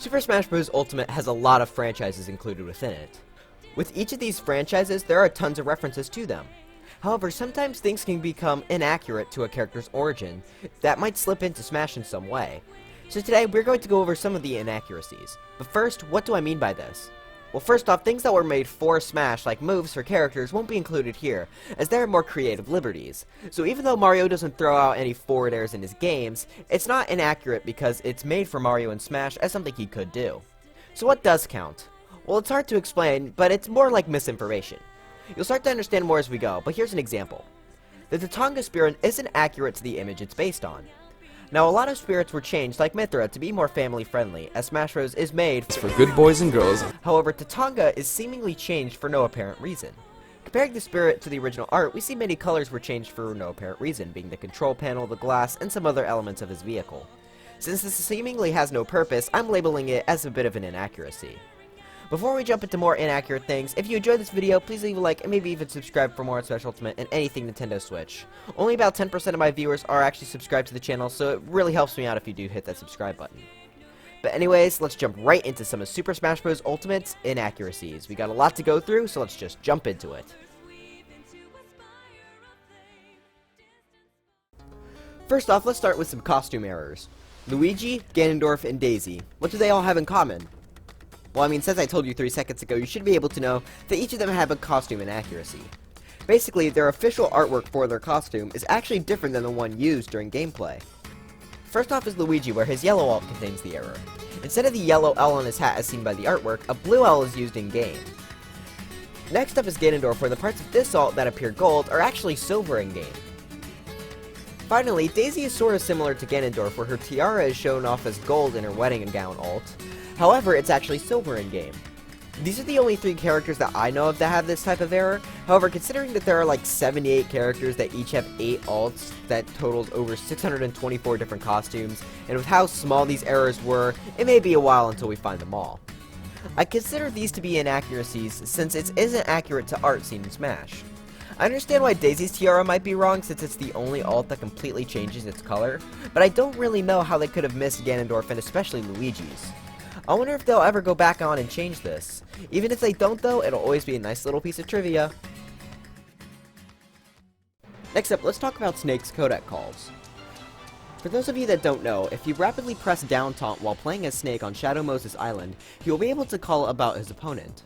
Super Smash Bros. Ultimate has a lot of franchises included within it. With each of these franchises, there are tons of references to them. However, sometimes things can become inaccurate to a character's origin that might slip into Smash in some way. So today, we're going to go over some of the inaccuracies. But first, what do I mean by this? Well, first off, things that were made for Smash, like moves for characters, won't be included here, as there are more creative liberties. So even though Mario doesn't throw out any forward airs in his games, it's not inaccurate because it's made for Mario in Smash as something he could do. So what does count? Well, it's hard to explain, but it's more like misinformation. You'll start to understand more as we go, but here's an example. The Tatanga spirit isn't accurate to the image it's based on. Now, a lot of spirits were changed, like Mithra, to be more family-friendly, as Smash Bros. Is made for good boys and girls. However, Tatanga is seemingly changed for no apparent reason. Comparing the spirit to the original art, we see many colors were changed for no apparent reason, being the control panel, the glass, and some other elements of his vehicle. Since this seemingly has no purpose, I'm labeling it as a bit of an inaccuracy. Before we jump into more inaccurate things, if you enjoyed this video, please leave a like and maybe even subscribe for more on Smash Ultimate and anything Nintendo Switch. Only about 10% of my viewers are actually subscribed to the channel, so it really helps me out if you do hit that subscribe button. But anyways, let's jump right into some of Super Smash Bros. Ultimate's inaccuracies. We got a lot to go through, so let's just jump into it. First off, let's start with some costume errors. Luigi, Ganondorf, and Daisy. What do they all have in common? Well, I mean, since I told you 3 seconds ago, you should be able to know that each of them have a costume inaccuracy. Basically, their official artwork for their costume is actually different than the one used during gameplay. First off is Luigi, where his yellow alt contains the error. Instead of the yellow L on his hat as seen by the artwork, a blue L is used in-game. Next up is Ganondorf, where the parts of this alt that appear gold are actually silver in-game. Finally, Daisy is sort of similar to Ganondorf, where her tiara is shown off as gold in her wedding gown alt. However, it's actually silver in-game. These are the only 3 characters that I know of that have this type of error. However, considering that there are like 78 characters that each have 8 alts that totals over 624 different costumes, and with how small these errors were, it may be a while until we find them all. I consider these to be inaccuracies since it isn't accurate to art seen in Smash. I understand why Daisy's tiara might be wrong since it's the only alt that completely changes its color, but I don't really know how they could have missed Ganondorf and especially Luigi's. I wonder if they'll ever go back on and change this. Even if they don't though, it'll always be a nice little piece of trivia. Next up, let's talk about Snake's codec calls. For those of you that don't know, if you rapidly press down taunt while playing as Snake on Shadow Moses Island, he will be able to call about his opponent.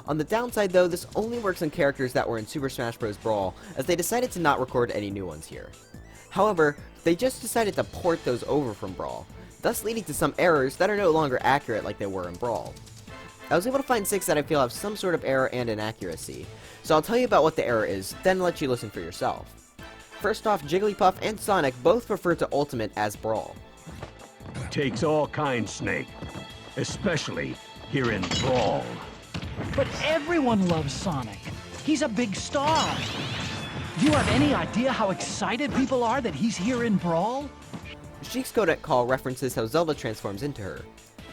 On the downside though, this only works on characters that were in Super Smash Bros. Brawl, as they decided to not record any new ones here. However, they just decided to port those over from Brawl, thus leading to some errors that are no longer accurate like they were in Brawl. I was able to find 6 that I feel have some sort of error and inaccuracy, so I'll tell you about what the error is, then let you listen for yourself. First off, Jigglypuff and Sonic both refer to Ultimate as Brawl. Takes all kinds, Snake, especially here in Brawl. But everyone loves Sonic. He's a big star. Do you have any idea how excited people are that he's here in Brawl? Sheik's codec call references how Zelda transforms into her.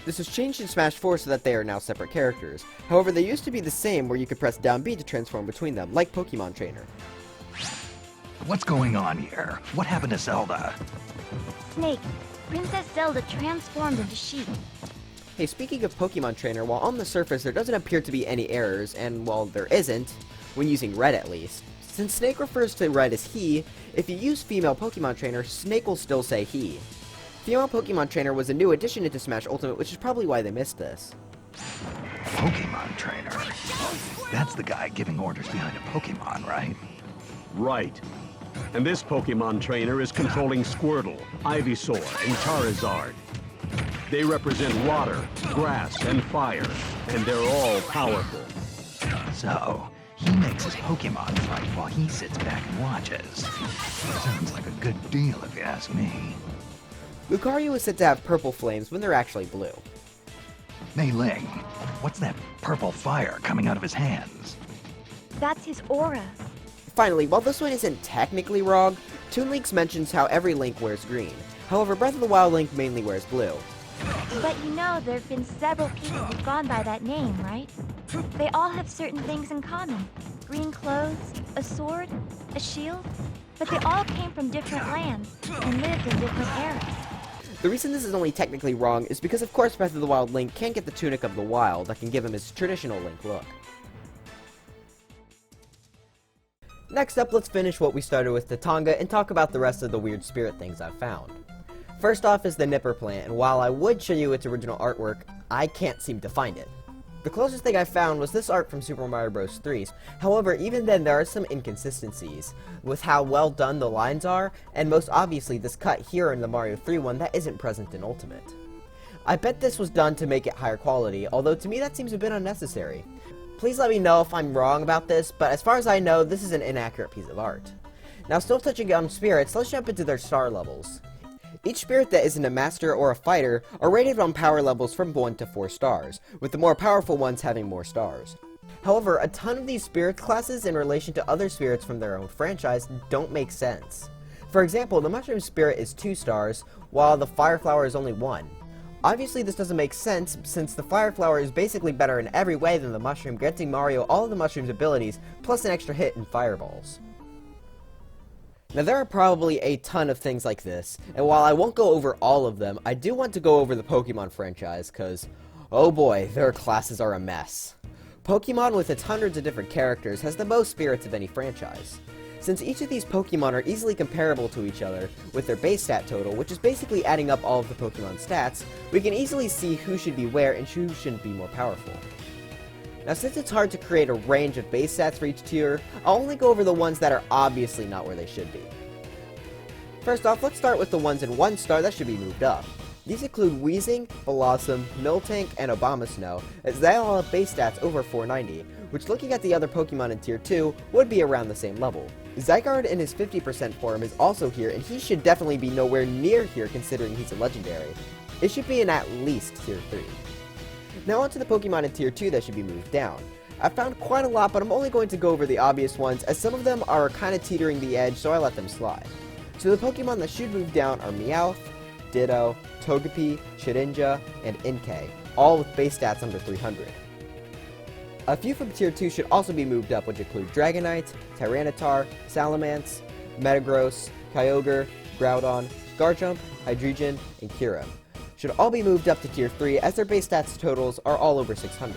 This was changed in Smash 4 so that they are now separate characters. However, they used to be the same where you could press down B to transform between them, like Pokemon Trainer. What's going on here? What happened to Zelda? Snake, Princess Zelda transformed into Sheik. Hey, speaking of Pokemon Trainer, while on the surface there doesn't appear to be any errors, and while there isn't, when using Red at least, since Snake refers to Red as he, if you use female Pokemon Trainer, Snake will still say he. Female Pokemon Trainer was a new addition into Smash Ultimate, which is probably why they missed this. Pokemon Trainer? That's the guy giving orders behind a Pokemon, right? Right. And this Pokemon trainer is controlling Squirtle, Ivysaur, and Charizard. They represent water, grass, and fire, and they're all powerful. So, he makes his Pokemon fight while he sits back and watches. Sounds like a good deal if you ask me. Lucario is said to have purple flames when they're actually blue. Mei Ling, what's that purple fire coming out of his hands? That's his aura. Finally, while this one isn't technically wrong, Toon Links mentions how every Link wears green. However, Breath of the Wild Link mainly wears blue. But you know there have been several people who've gone by that name, right? They all have certain things in common. Green clothes, a sword, a shield. But they all came from different lands and lived in different eras. The reason this is only technically wrong is because of course Breath of the Wild Link can't get the Tunic of the Wild that can give him his traditional Link look. Next up, let's finish what we started with Tatanga and talk about the rest of the weird spirit things I've found. First off is the Nipper plant, and while I would show you its original artwork, I can't seem to find it. The closest thing I found was this art from Super Mario Bros. 3's. However, even then there are some inconsistencies with how well done the lines are, and most obviously this cut here in the Mario 3 one that isn't present in Ultimate. I bet this was done to make it higher quality, although to me that seems a bit unnecessary. Please let me know if I'm wrong about this, but as far as I know, this is an inaccurate piece of art. Now, still touching on spirits, let's jump into their star levels. Each spirit that isn't a master or a fighter are rated on power levels from 1 to 4 stars, with the more powerful ones having more stars. However, a ton of these spirit classes in relation to other spirits from their own franchise don't make sense. For example, the Mushroom Spirit is 2 stars, while the Fire Flower is only 1. Obviously this doesn't make sense, since the Fire Flower is basically better in every way than the Mushroom, granting Mario all of the Mushroom's abilities, plus an extra hit in Fireballs. Now there are probably a ton of things like this, and while I won't go over all of them, I do want to go over the Pokemon franchise, cause, oh boy, their classes are a mess. Pokemon with its hundreds of different characters has the most spirits of any franchise. Since each of these Pokemon are easily comparable to each other with their base stat total, which is basically adding up all of the Pokemon stats, we can easily see who should be where and who shouldn't be more powerful. Now since it's hard to create a range of base stats for each tier, I'll only go over the ones that are obviously not where they should be. First off, let's start with the ones in 1 star that should be moved up. These include Weezing, Blossom, Miltank, and Abomasnow, as they all have base stats over 490, which looking at the other Pokemon in tier 2, would be around the same level. Zygarde in his 50% form is also here, and he should definitely be nowhere near here considering he's a legendary. It should be in at least tier 3. Now onto the Pokemon in tier 2 that should be moved down. I've found quite a lot, but I'm only going to go over the obvious ones, as some of them are kinda teetering the edge, so I let them slide. So the Pokemon that should move down are Meowth, Ditto, Togepi, Shedinja, and Inkay, all with base stats under 300. A few from tier 2 should also be moved up, which include Dragonite, Tyranitar, Salamence, Metagross, Kyogre, Groudon, Garchomp, Hydreigon, and Kyurem. Should all be moved up to tier 3 as their base stats totals are all over 600.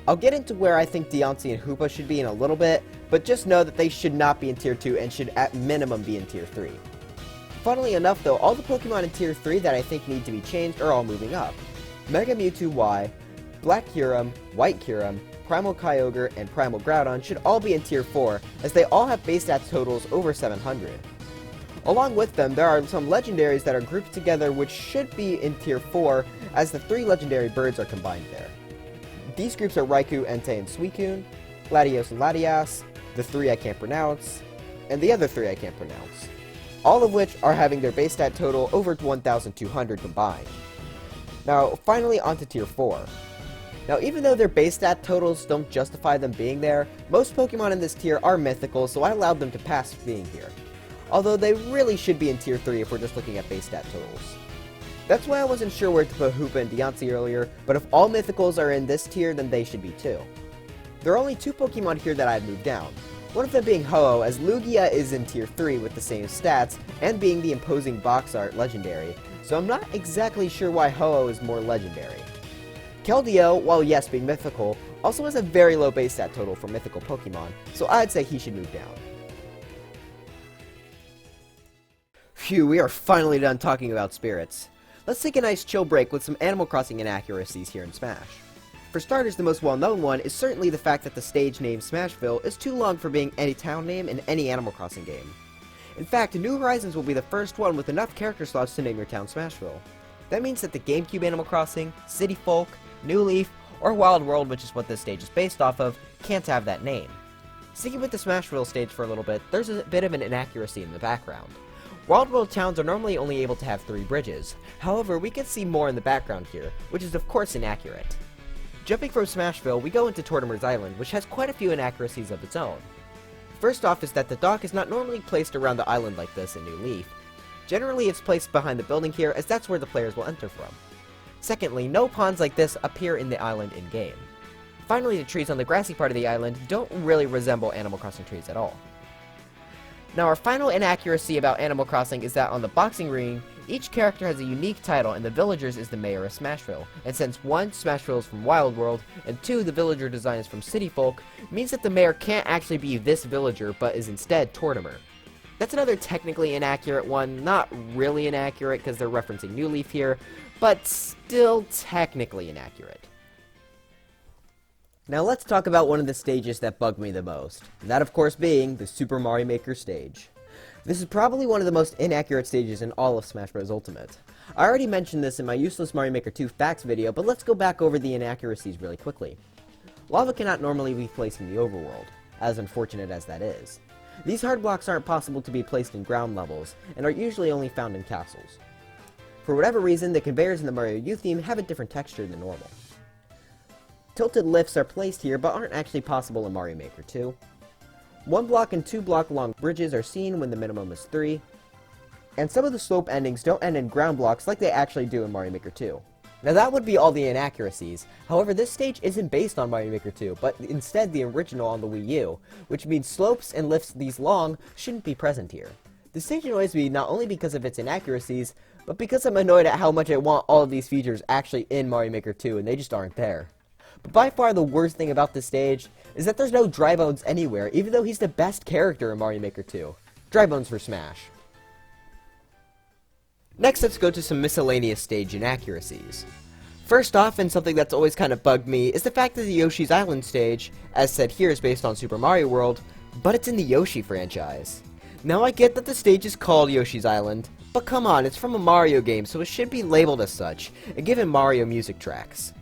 I'll get into where I think Deontay and Hoopa should be in a little bit, but just know that they should not be in tier 2 and should at minimum be in tier 3. Funnily enough though, all the Pokemon in tier 3 that I think need to be changed are all moving up. Mega Mewtwo Y, Black Kyurem, White Kyurem, Primal Kyogre, and Primal Groudon should all be in tier 4, as they all have base stats totals over 700. Along with them, there are some legendaries that are grouped together which should be in tier 4, as the 3 legendary birds are combined there. These groups are Raikou, Entei, and Suicune, Latios and Latias, the 3 I can't pronounce, and the other 3 I can't pronounce. All of which are having their base stat total over 1,200 combined. Now, finally onto tier 4. Now, even though their base stat totals don't justify them being there, most Pokemon in this tier are mythical, so I allowed them to pass being here. Although they really should be in tier 3 if we're just looking at base stat totals. That's why I wasn't sure where to put Hoopa and Deontay earlier, but if all mythicals are in this tier, then they should be too. There are only 2 Pokemon here that I'd moved down. One of them being Ho-Oh, as Lugia is in tier 3 with the same stats, and being the imposing box art legendary, so I'm not exactly sure why Ho-Oh is more legendary. Keldeo, while yes being mythical, also has a very low base stat total for mythical Pokemon, so I'd say he should move down. Phew, we are finally done talking about spirits. Let's take a nice chill break with some Animal Crossing inaccuracies here in Smash. For starters, the most well-known one is certainly the fact that the stage name Smashville is too long for being any town name in any Animal Crossing game. In fact, New Horizons will be the first one with enough character slots to name your town Smashville. That means that the GameCube Animal Crossing, City Folk, New Leaf, or Wild World, which is what this stage is based off of, can't have that name. Sticking with the Smashville stage for a little bit, there's a bit of an inaccuracy in the background. Wild World towns are normally only able to have 3 bridges, however we can see more in the background here, which is of course inaccurate. Jumping from Smashville, we go into Tortimer's Island, which has quite a few inaccuracies of its own. First off is that the dock is not normally placed around the island like this in New Leaf. Generally it's placed behind the building here, as that's where the players will enter from. Secondly, no ponds like this appear in the island in-game. Finally, the trees on the grassy part of the island don't really resemble Animal Crossing trees at all. Now our final inaccuracy about Animal Crossing is that on the boxing ring, each character has a unique title, and the villagers is the mayor of Smashville. And since 1, Smashville is from Wild World, and 2, the villager design is from City Folk, means that the mayor can't actually be this villager, but is instead Tortimer. That's another technically inaccurate one, not really inaccurate because they're referencing New Leaf here, but still technically inaccurate. Now let's talk about one of the stages that bugged me the most, and that of course being the Super Mario Maker stage. This is probably one of the most inaccurate stages in all of Smash Bros. Ultimate. I already mentioned this in my useless Mario Maker 2 facts video, but let's go back over the inaccuracies really quickly. Lava cannot normally be placed in the overworld, as unfortunate as that is. These hard blocks aren't possible to be placed in ground levels, and are usually only found in castles. For whatever reason, the conveyors in the Mario U theme have a different texture than normal. Tilted lifts are placed here, but aren't actually possible in Mario Maker 2. 1 block and 2 block long bridges are seen when the minimum is 3. And some of the slope endings don't end in ground blocks like they actually do in Mario Maker 2. Now that would be all the inaccuracies. However, this stage isn't based on Mario Maker 2, but instead the original on the Wii U, which means slopes and lifts these long shouldn't be present here. This stage annoys me not only because of its inaccuracies, but because I'm annoyed at how much I want all of these features actually in Mario Maker 2 and they just aren't there. But by far the worst thing about this stage is that there's no Dry Bones anywhere, even though he's the best character in Mario Maker 2. Dry Bones for Smash. Next, let's go to some miscellaneous stage inaccuracies. First off, and something that's always kind of bugged me, is the fact that the Yoshi's Island stage, as said here, is based on Super Mario World, but it's in the Yoshi franchise. Now I get that the stage is called Yoshi's Island, but come on, it's from a Mario game, so it should be labeled as such, and given Mario music tracks.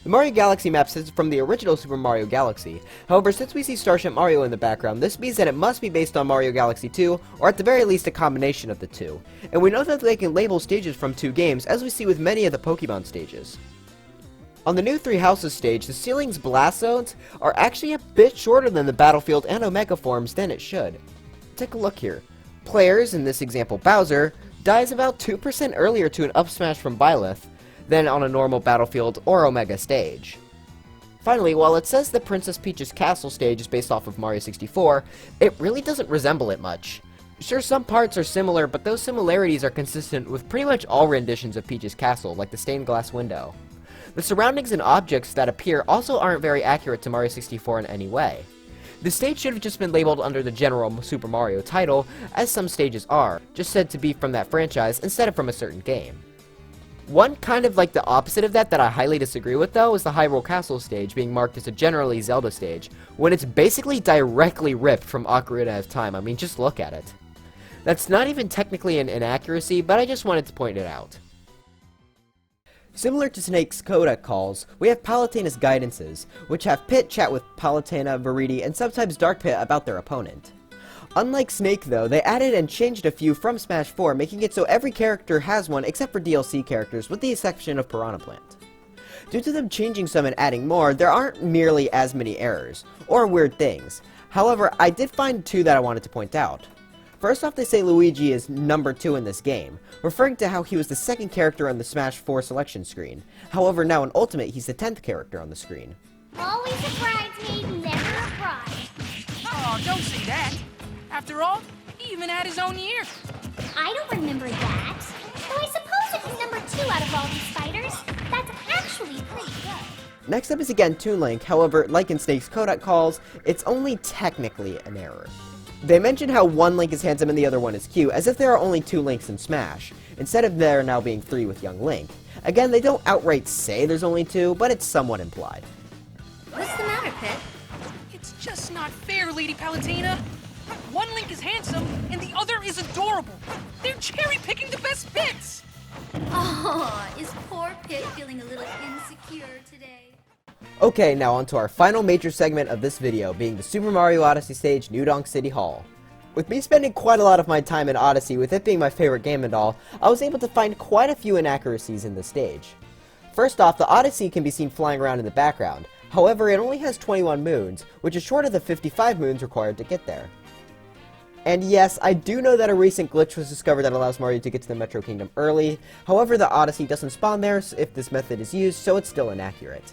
The Mario Galaxy map is from the original Super Mario Galaxy. However, since we see Starship Mario in the background, this means that it must be based on Mario Galaxy 2, or at the very least a combination of the two. And we know that they can label stages from 2 games, as we see with many of the Pokemon stages. On the new 3 Houses stage, the ceiling's blast zones are actually a bit shorter than the Battlefield and Omega forms than it should. Take a look here. Players, in this example Bowser, dies about 2% earlier to an up smash from Byleth, than on a normal Battlefield or Omega stage. Finally, while it says that Princess Peach's castle stage is based off of Mario 64, it really doesn't resemble it much. Sure, some parts are similar, but those similarities are consistent with pretty much all renditions of Peach's castle, like the stained glass window. The surroundings and objects that appear also aren't very accurate to Mario 64 in any way. The stage should have just been labeled under the general Super Mario title, as some stages are, just said to be from that franchise instead of from a certain game. One kind of like the opposite of that I highly disagree with though is the Hyrule Castle stage being marked as a generally Zelda stage, when it's basically directly ripped from Ocarina of Time. I mean, just look at it. That's not even technically an inaccuracy, but I just wanted to point it out. Similar to Snake's codec calls, we have Palutena's guidances, which have Pit chat with Palutena, Veridi, and sometimes Dark Pit about their opponent. Unlike Snake though, they added and changed a few from Smash 4, making it so every character has one except for DLC characters, with the exception of Piranha Plant. Due to them changing some and adding more, there aren't nearly as many errors, or weird things. However, I did find 2 that I wanted to point out. First off, they say Luigi is number 2 in this game, referring to how he was the 2nd character on the Smash 4 selection screen. However, now in Ultimate, he's the 10th character on the screen. Always a bridesmaid, never a bride. Oh, don't say that. After all, he even had his own year. I don't remember that. Though I suppose if he's number 2 out of all these fighters, that's actually pretty good. Next up is again Toon Link, however, like in Snake's codec calls, it's only technically an error. They mention how one Link is handsome and the other one is cute, as if there are only 2 Links in Smash, instead of there now being 3 with young Link. Again, they don't outright say there's only 2, but it's somewhat implied. What's the matter, Pit? It's just not fair, Lady Palutena. One Link is handsome, and the other is adorable. They're cherry-picking the best bits! Oh, is poor Pit feeling a little insecure today? Okay, now on to our final major segment of this video, being the Super Mario Odyssey stage, New Donk City Hall. With me spending quite a lot of my time in Odyssey, with it being my favorite game and all, I was able to find quite a few inaccuracies in this stage. First off, the Odyssey can be seen flying around in the background. However, it only has 21 moons, which is short of the 55 moons required to get there. And yes, I do know that a recent glitch was discovered that allows Mario to get to the Metro Kingdom early. However, the Odyssey doesn't spawn there if this method is used, so it's still inaccurate.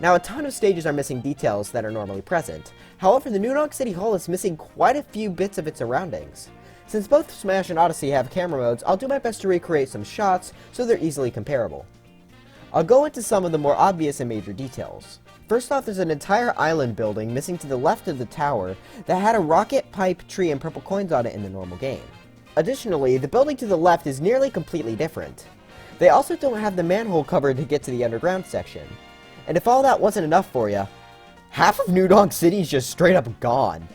Now, a ton of stages are missing details that are normally present. However, the New Donk City Hall is missing quite a few bits of its surroundings. Since both Smash and Odyssey have camera modes, I'll do my best to recreate some shots so they're easily comparable. I'll go into some of the more obvious and major details. First off, there's an entire island building missing to the left of the tower that had a rocket, pipe, tree, and purple coins on it in the normal game. Additionally, the building to the left is nearly completely different. They also don't have the manhole cover to get to the underground section. And if all that wasn't enough for you, half of New Donk City is just straight up gone.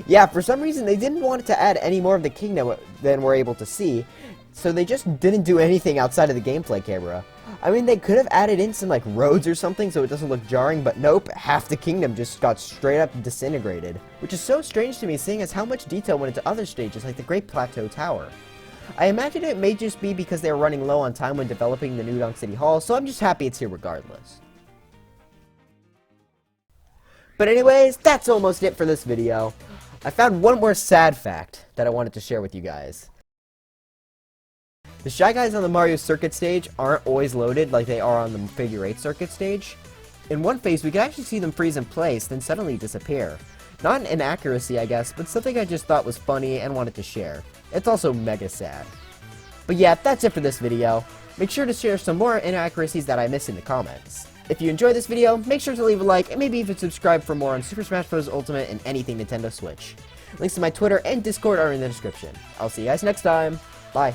Yeah, for some reason they didn't want to add any more of the kingdom than we're able to see, so they just didn't do anything outside of the gameplay camera. I mean, they could have added in some like roads or something so it doesn't look jarring, but nope, half the kingdom just got straight up disintegrated. Which is so strange to me, seeing as how much detail went into other stages like the Great Plateau Tower. I imagine it may just be because they were running low on time when developing the New Donk City Hall, so I'm just happy it's here regardless. But anyways, that's almost it for this video. I found one more sad fact that I wanted to share with you guys. The Shy Guys on the Mario Circuit stage aren't always loaded like they are on the Figure 8 Circuit stage. In one phase, we could actually see them freeze in place, then suddenly disappear. Not an inaccuracy, I guess, but something I just thought was funny and wanted to share. It's also mega sad. But yeah, that's it for this video. Make sure to share some more inaccuracies that I missed in the comments. If you enjoyed this video, make sure to leave a like and maybe even subscribe for more on Super Smash Bros. Ultimate and anything Nintendo Switch. Links to my Twitter and Discord are in the description. I'll see you guys next time. Bye.